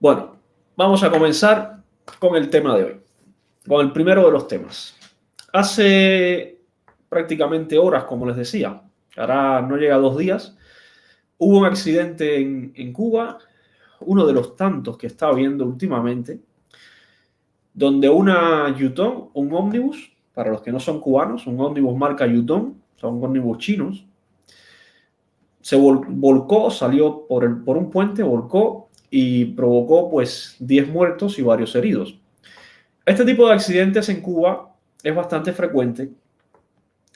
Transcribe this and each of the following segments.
Bueno, vamos a comenzar con el tema de hoy, con el primero de los temas. Hace prácticamente horas, como les decía, ahora no llega a 2 días, hubo un accidente en Cuba, uno de los tantos que está habiendo últimamente, donde una Yutong, un ómnibus, para los que no son cubanos, un ómnibus marca Yutong, son ómnibus chinos, se volcó, salió por un puente, volcó y provocó pues 10 muertos y varios heridos. Este tipo de accidentes en Cuba es bastante frecuente,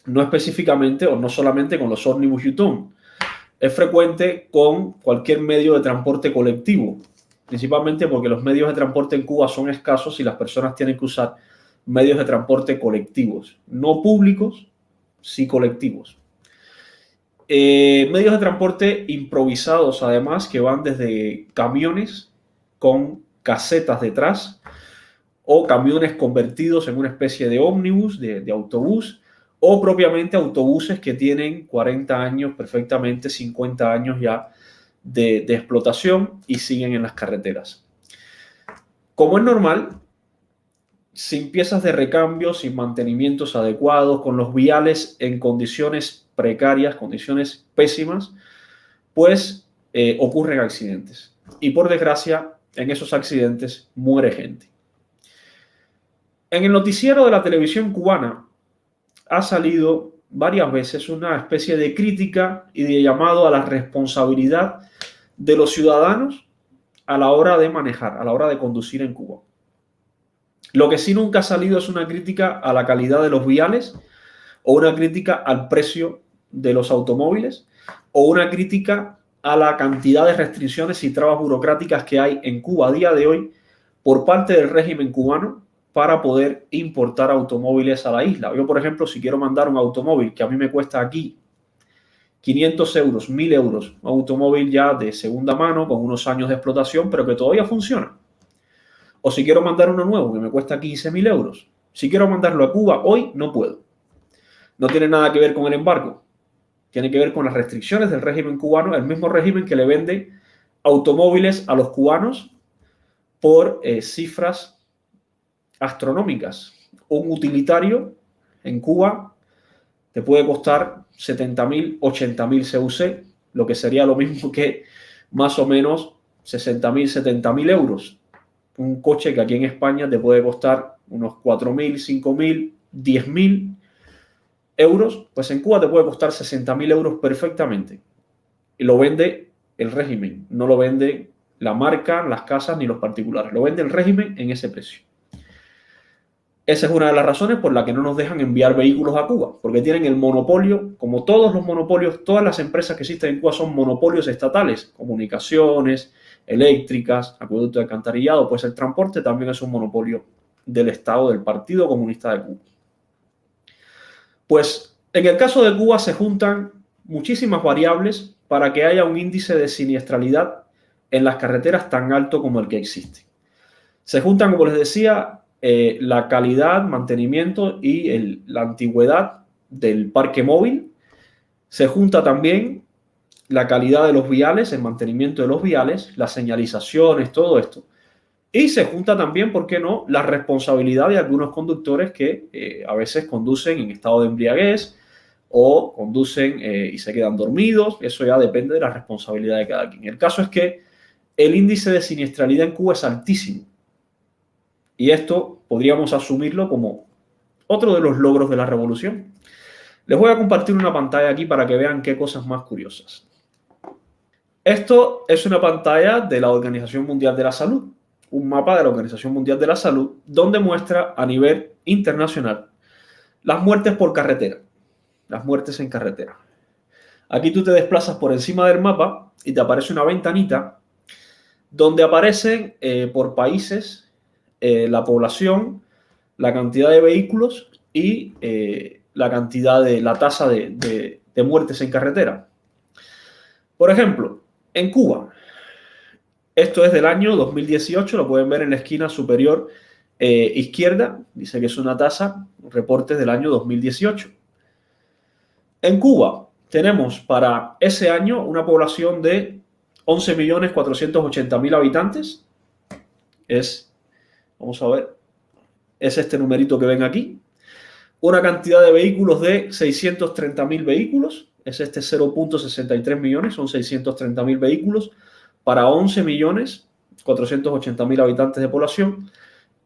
no específicamente o no solamente con los ómnibus Yutong, es frecuente con cualquier medio de transporte colectivo, principalmente porque los medios de transporte en Cuba son escasos y las personas tienen que usar medios de transporte colectivos, no públicos, sí colectivos. Medios de transporte improvisados, además, que van desde camiones con casetas detrás o camiones convertidos en una especie de ómnibus, de autobús, o propiamente autobuses que tienen 40 años, perfectamente 50 años ya de explotación y siguen en las carreteras. Como es normal, sin piezas de recambio, sin mantenimientos adecuados, con los viales en condiciones precarias, condiciones pésimas, pues ocurren accidentes. Y por desgracia, en esos accidentes muere gente. En el noticiero de la televisión cubana ha salido varias veces una especie de crítica y de llamado a la responsabilidad de los ciudadanos a la hora de manejar, a la hora de conducir en Cuba. Lo que sí nunca ha salido es una crítica a la calidad de los viales o una crítica al precio de los automóviles o una crítica a la cantidad de restricciones y trabas burocráticas que hay en Cuba a día de hoy por parte del régimen cubano para poder importar automóviles a la isla. Yo, por ejemplo, si quiero mandar un automóvil que a mí me cuesta aquí 500 euros, 1000 euros, un automóvil ya de segunda mano con unos años de explotación, pero que todavía funciona. O si quiero mandar uno nuevo que me cuesta 15.000 euros, si quiero mandarlo a Cuba hoy, no puedo. No tiene nada que ver con el embargo, tiene que ver con las restricciones del régimen cubano, el mismo régimen que le vende automóviles a los cubanos por cifras astronómicas. Un utilitario en Cuba te puede costar 70.000, 80.000 CUC, lo que sería lo mismo que más o menos 60.000, 70.000 euros. Un coche que aquí en España te puede costar unos 4.000, 5.000, 10.000 euros, pues en Cuba te puede costar 60.000 euros perfectamente. Y lo vende el régimen, no lo vende la marca, las casas ni los particulares, lo vende el régimen en ese precio. Esa es una de las razones por la que no nos dejan enviar vehículos a Cuba, porque tienen el monopolio, como todos los monopolios, todas las empresas que existen en Cuba son monopolios estatales, comunicaciones, eléctricas, acueducto de alcantarillado, pues el transporte también es un monopolio del Estado, del Partido Comunista de Cuba. Pues en el caso de Cuba se juntan muchísimas variables para que haya un índice de siniestralidad en las carreteras tan alto como el que existe. Se juntan, como les decía, la calidad, mantenimiento y la antigüedad del parque móvil. Se junta también la calidad de los viales, el mantenimiento de los viales, las señalizaciones, todo esto. Y se junta también, ¿por qué no?, la responsabilidad de algunos conductores que a veces conducen en estado de embriaguez o conducen y se quedan dormidos. Eso ya depende de la responsabilidad de cada quien. El caso es que el índice de siniestralidad en Cuba es altísimo. Y esto podríamos asumirlo como otro de los logros de la revolución. Les voy a compartir una pantalla aquí para que vean qué cosas más curiosas. Esto es una pantalla de la Organización Mundial de la Salud, un mapa de la Organización Mundial de la Salud, donde muestra a nivel internacional las muertes por carretera, las muertes en carretera. Aquí tú te desplazas por encima del mapa y te aparece una ventanita donde aparecen por países la población, la cantidad de vehículos y la tasa de muertes en carretera. Por ejemplo, en Cuba, esto es del año 2018, lo pueden ver en la esquina superior izquierda, dice que es una tasa, reportes del año 2018. En Cuba tenemos para ese año una población de 11.480.000 habitantes, vamos a ver, es este numerito que ven aquí. Una cantidad de vehículos de 630.000 vehículos, es este 0.63 millones, son 630.000 vehículos para 11.480.000 habitantes de población,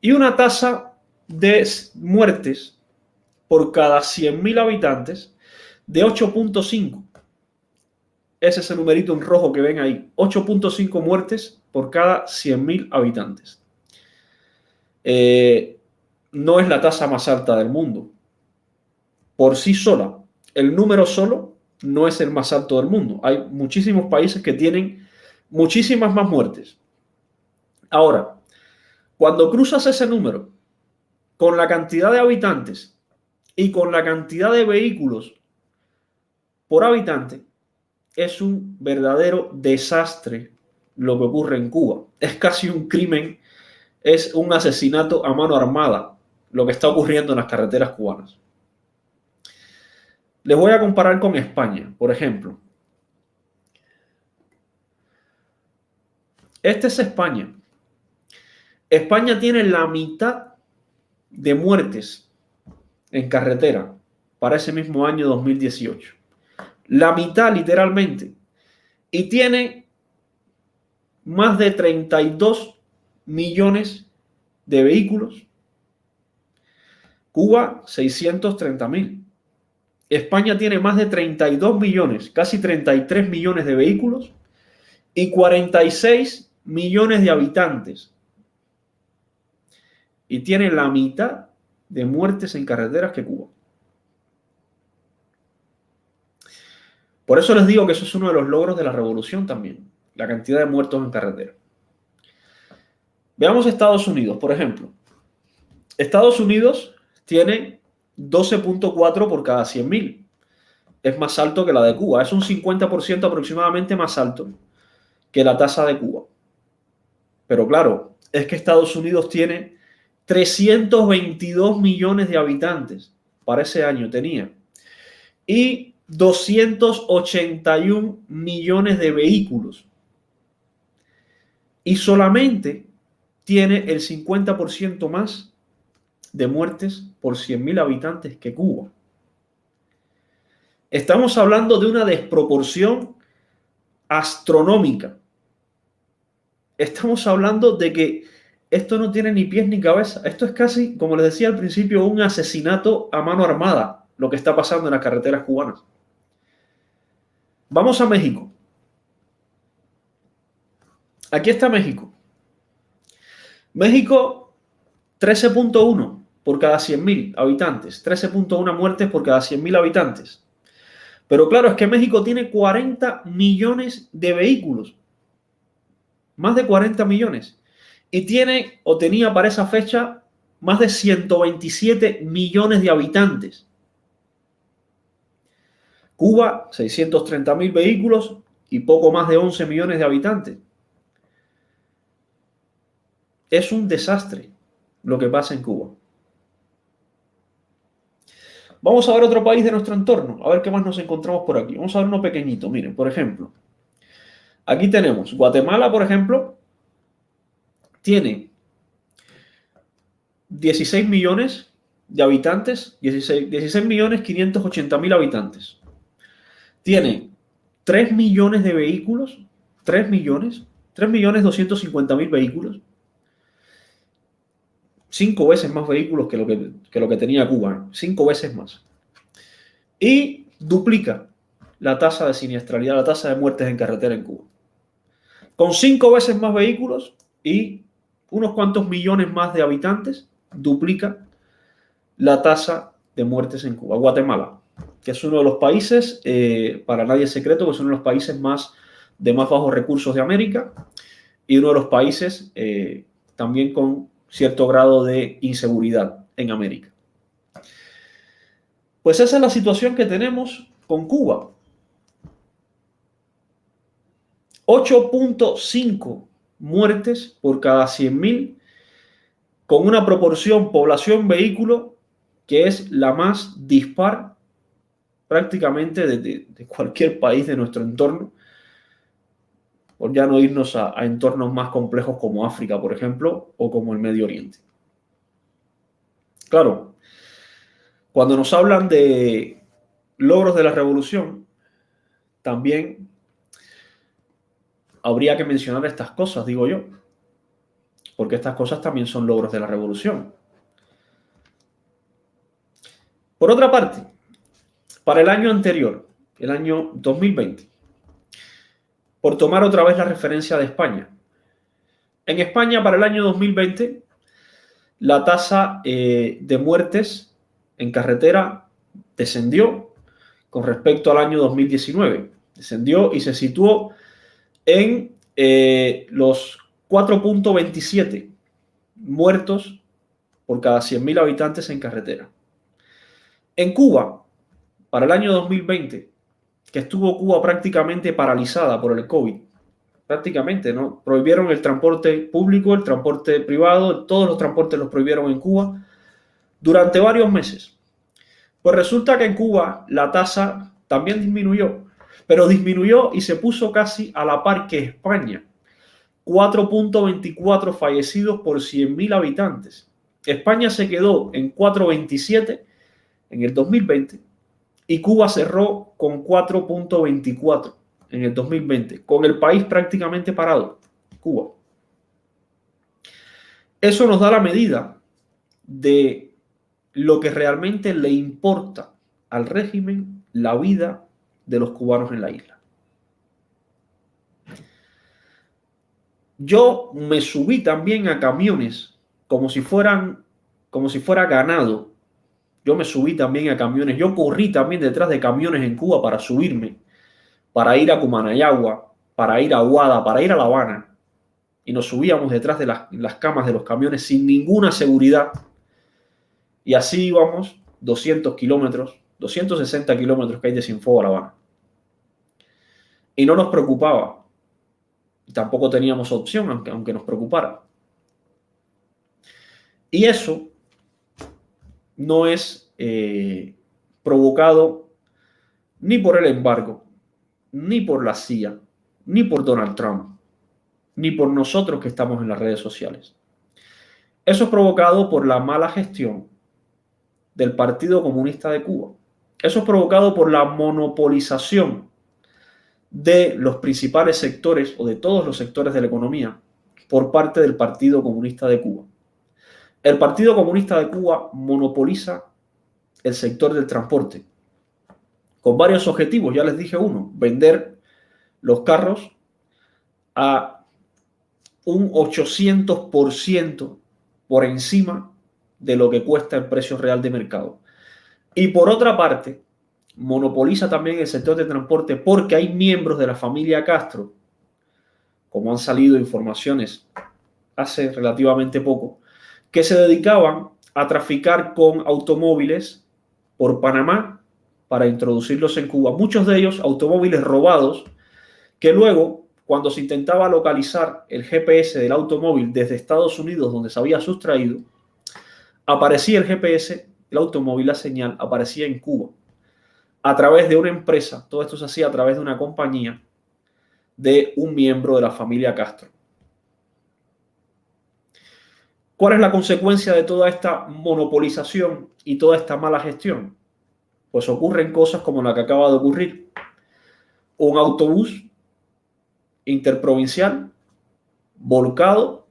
y una tasa de muertes por cada 100.000 habitantes de 8.5. Ese es el numerito en rojo que ven ahí, 8.5 muertes por cada 100.000 habitantes. No es la tasa más alta del mundo. Por sí sola, el número solo no es el más alto del mundo. Hay muchísimos países que tienen muchísimas más muertes. Ahora, cuando cruzas ese número con la cantidad de habitantes y con la cantidad de vehículos por habitante, es un verdadero desastre lo que ocurre en Cuba. Es casi un crimen, es un asesinato a mano armada lo que está ocurriendo en las carreteras cubanas. Les voy a comparar con España, por ejemplo. Esta es España. España tiene la mitad de muertes en carretera para ese mismo año 2018. La mitad, literalmente. Y tiene más de 32 millones de vehículos. Cuba, 630.000. España tiene más de 32 millones, casi 33 millones de vehículos y 46 millones de habitantes. Y tiene la mitad de muertes en carreteras que Cuba. Por eso les digo que eso es uno de los logros de la revolución también, la cantidad de muertos en carretera. Veamos Estados Unidos, por ejemplo. Estados Unidos tiene 12.4 por cada 100.000. Es más alto que la de Cuba. Es un 50% aproximadamente más alto que la tasa de Cuba. Pero claro, es que Estados Unidos tiene 322 millones de habitantes. Para ese año tenía. Y 281 millones de vehículos. Y solamente tiene el 50% más de muertes por 100.000 habitantes que Cuba. Estamos hablando de una desproporción astronómica. Estamos hablando de que esto no tiene ni pies ni cabeza. Esto es casi, como les decía al principio, un asesinato a mano armada, lo que está pasando en las carreteras cubanas. Vamos a México. Aquí está México. México, 13.1 por cada 100.000 habitantes. 13.1 muertes por cada 100.000 habitantes. Pero claro, es que México tiene 40 millones de vehículos. Más de 40 millones. Y tiene, o tenía para esa fecha, más de 127 millones de habitantes. Cuba, 630.000 vehículos y poco más de 11 millones de habitantes. Es un desastre lo que pasa en Cuba. Vamos a ver otro país de nuestro entorno, a ver qué más nos encontramos por aquí. Vamos a ver uno pequeñito, miren, por ejemplo. Aquí tenemos Guatemala, por ejemplo, tiene 16 millones de habitantes, 16.580.000 habitantes. Tiene 3 millones de vehículos, 3.250.000 vehículos. 5 veces más vehículos que lo que tenía Cuba, 5 veces más. Y duplica la tasa de siniestralidad, la tasa de muertes en carretera en Cuba. Con 5 veces más vehículos y unos cuantos millones más de habitantes, duplica la tasa de muertes en Cuba. Guatemala, que es uno de los países, para nadie es secreto, que es uno de los países de más bajos recursos de América y uno de los países también con cierto grado de inseguridad en América. Pues esa es la situación que tenemos con Cuba. 8.5 muertes por cada 100.000, con una proporción población-vehículo que es la más dispar prácticamente de cualquier país de nuestro entorno. por ya no irnos a entornos más complejos como África, por ejemplo, o como el Medio Oriente. Claro, cuando nos hablan de logros de la revolución, también habría que mencionar estas cosas, digo yo, porque estas cosas también son logros de la revolución. Por otra parte, para el año anterior, el año 2020, por tomar otra vez la referencia de España. En España, para el año 2020, la tasa de muertes en carretera descendió con respecto al año 2019. Descendió y se situó en los 4,27 muertos por cada 100.000 habitantes en carretera. En Cuba, para el año 2020, que estuvo Cuba prácticamente paralizada por el COVID, prácticamente, ¿no? Prohibieron el transporte público, el transporte privado, todos los transportes los prohibieron en Cuba durante varios meses. Pues resulta que en Cuba la tasa también disminuyó, pero disminuyó y se puso casi a la par que España. 4,24 fallecidos por 100.000 habitantes. España se quedó en 4,27 en el 2020 y Cuba cerró con 4,24 en el 2020, con el país prácticamente parado, Cuba. Eso nos da la medida de lo que realmente le importa al régimen la vida de los cubanos en la isla. Yo me subí también a camiones como si fuera ganado. Yo me subí también a camiones. Yo corrí también detrás de camiones en Cuba para subirme, para ir a Cumanayagua, para ir a Aguada, para ir a La Habana. Y nos subíamos detrás de las camas de los camiones sin ninguna seguridad. Y así íbamos 200 kilómetros, 260 kilómetros que hay de Cienfuegos a La Habana. Y no nos preocupaba. Tampoco teníamos opción, aunque nos preocupara. Y eso no es provocado ni por el embargo, ni por la CIA, ni por Donald Trump, ni por nosotros que estamos en las redes sociales. Eso es provocado por la mala gestión del Partido Comunista de Cuba. Eso es provocado por la monopolización de los principales sectores o de todos los sectores de la economía por parte del Partido Comunista de Cuba. El Partido Comunista de Cuba monopoliza el sector del transporte con varios objetivos. Ya les dije uno, vender los carros a un 800% por encima de lo que cuesta el precio real de mercado. Y por otra parte, monopoliza también el sector de transporte porque hay miembros de la familia Castro, como han salido informaciones hace relativamente poco, que se dedicaban a traficar con automóviles por Panamá para introducirlos en Cuba. Muchos de ellos automóviles robados que luego, cuando se intentaba localizar el GPS del automóvil desde Estados Unidos, donde se había sustraído, aparecía el GPS, el automóvil, la señal, aparecía en Cuba. A través de una empresa, todo esto se hacía a través de una compañía de un miembro de la familia Castro. ¿Cuál es la consecuencia de toda esta monopolización y toda esta mala gestión? Pues ocurren cosas como la que acaba de ocurrir. Un autobús interprovincial volcado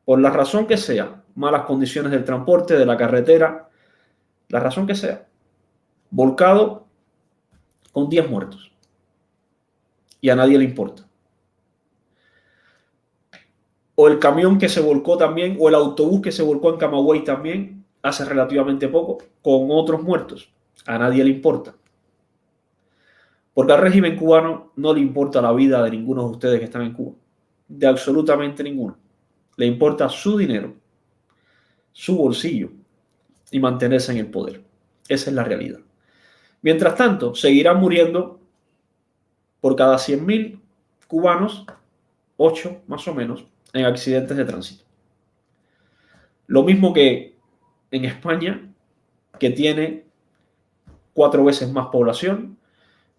por la razón que sea, malas condiciones del transporte, de la carretera, la razón que sea, volcado con 10 muertos. Y a nadie le importa. O el camión que se volcó también, o el autobús que se volcó en Camagüey también, hace relativamente poco, con otros muertos. A nadie le importa. Porque al régimen cubano no le importa la vida de ninguno de ustedes que están en Cuba. De absolutamente ninguno. Le importa su dinero, su bolsillo y mantenerse en el poder. Esa es la realidad. Mientras tanto, seguirán muriendo por cada 100.000 cubanos, 8 más o menos, en accidentes de tránsito. Lo mismo que en España, que tiene 4 veces más población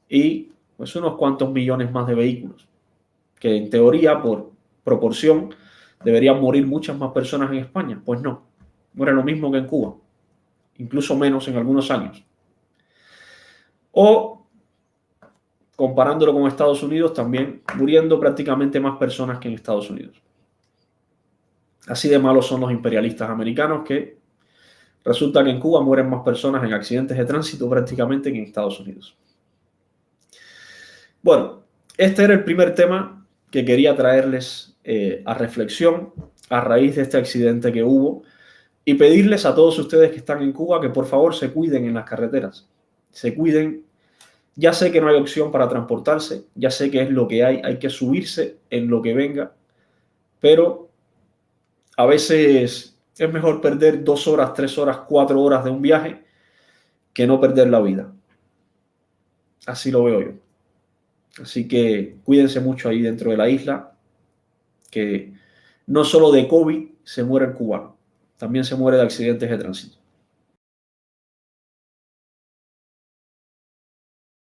y pues unos cuantos millones más de vehículos. que en teoría, por proporción, deberían morir muchas más personas en España. Pues no, muere lo mismo que en Cuba, incluso menos en algunos años. O, comparándolo con Estados Unidos, también muriendo prácticamente más personas que en Estados Unidos. Así de malos son los imperialistas americanos, que resulta que en Cuba mueren más personas en accidentes de tránsito prácticamente que en Estados Unidos. Bueno, este era el primer tema que quería traerles a reflexión a raíz de este accidente que hubo, y pedirles a todos ustedes que están en Cuba que por favor se cuiden en las carreteras, se cuiden. Ya sé que no hay opción para transportarse, ya sé que es lo que hay que subirse en lo que venga, pero a veces es mejor perder 2 horas, 3 horas, 4 horas de un viaje que no perder la vida. Así lo veo yo. Así que cuídense mucho ahí dentro de la isla, que no solo de COVID se muere el cubano, también se muere de accidentes de tránsito.